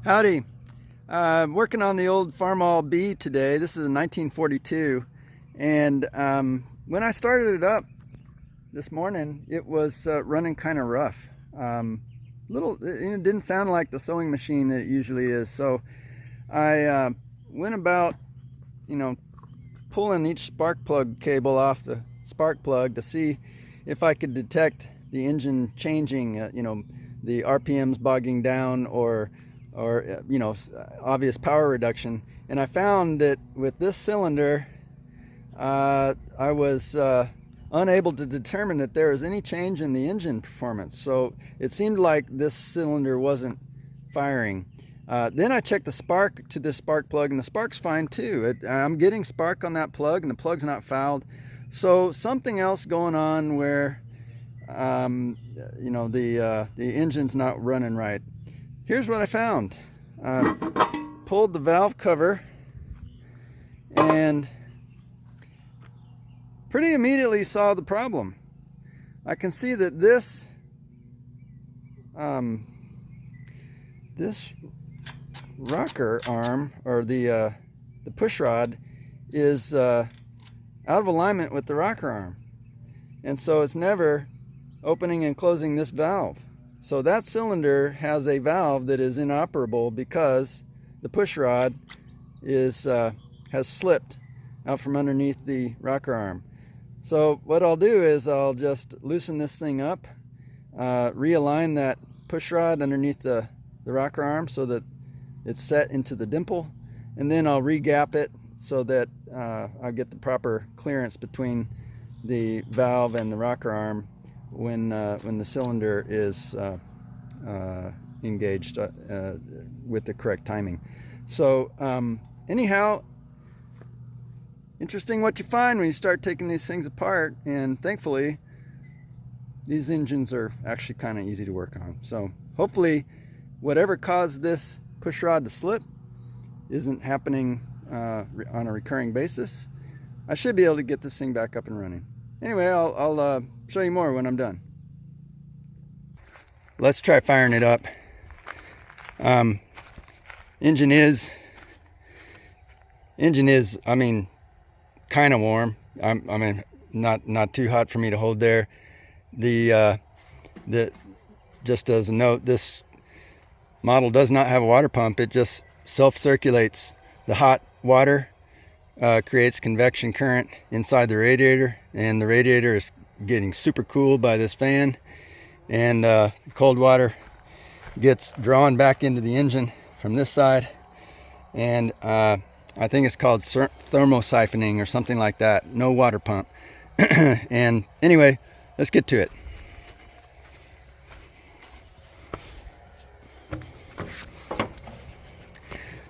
Howdy. I'm working on the old Farmall B today. This is a 1942, and when I started it up this morning, it was running kind of rough. It didn't sound like the sewing machine that it usually is. So I went about, pulling each spark plug cable off the spark plug to see if I could detect the engine changing, the RPMs bogging down or obvious power reduction. And I found that with this cylinder, I was unable to determine that there was any change in the engine performance. So it seemed like this cylinder wasn't firing. Then I checked the spark to this spark plug, and the spark's fine too. I'm getting spark on that plug, and the plug's not fouled. So something else going on where the engine's not running right. Here's what I found. Pulled the valve cover and pretty immediately saw the problem. I can see that this rocker arm, or the pushrod, is out of alignment with the rocker arm, and so it's never opening and closing this valve. So that cylinder has a valve that is inoperable because the pushrod has slipped out from underneath the rocker arm. So what I'll do is I'll just loosen this thing up, realign that pushrod underneath the rocker arm so that it's set into the dimple, and then I'll re-gap it so that I get the proper clearance between the valve and the rocker arm when the cylinder is engaged with the correct timing. So anyhow, interesting what you find when you start taking these things apart, and thankfully these engines are actually kind of easy to work on. So hopefully whatever caused this pushrod to slip isn't happening on a recurring basis. I should be able to get this thing back up and running. Anyway, I'll show you more when I'm done. Let's try firing it up. Engine is kind of warm. I mean, not too hot for me to hold there. Just as a note, this model does not have a water pump. It just self-circulates. The hot water creates convection current inside the radiator, and the radiator is getting super cooled by this fan, and cold water gets drawn back into the engine from this side, and I think it's called thermosiphoning or something like that. No water pump. And anyway, let's get to it.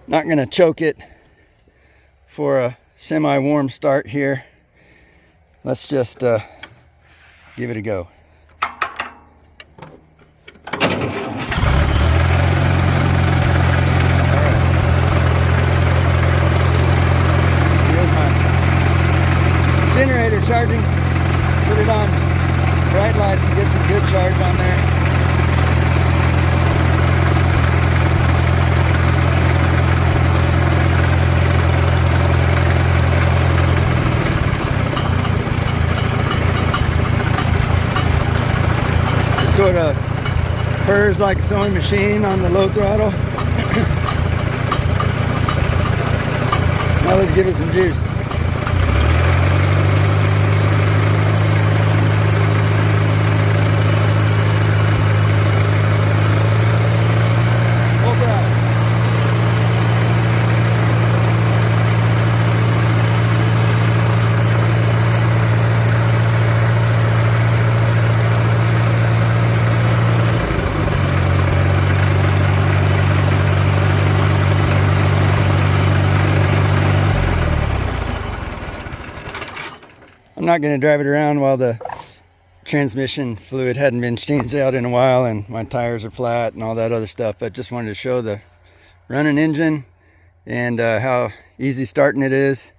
Not going to choke it for a semi-warm start here. Let's just give it a go. Generator charging. Put it on bright lights and get some good charge on there. It sort of purrs like a sewing machine on the low throttle. Now let's give it some juice. I'm not going to drive it around while the transmission fluid hadn't been changed out in a while and my tires are flat and all that other stuff, but just wanted to show the running engine and how easy starting it is.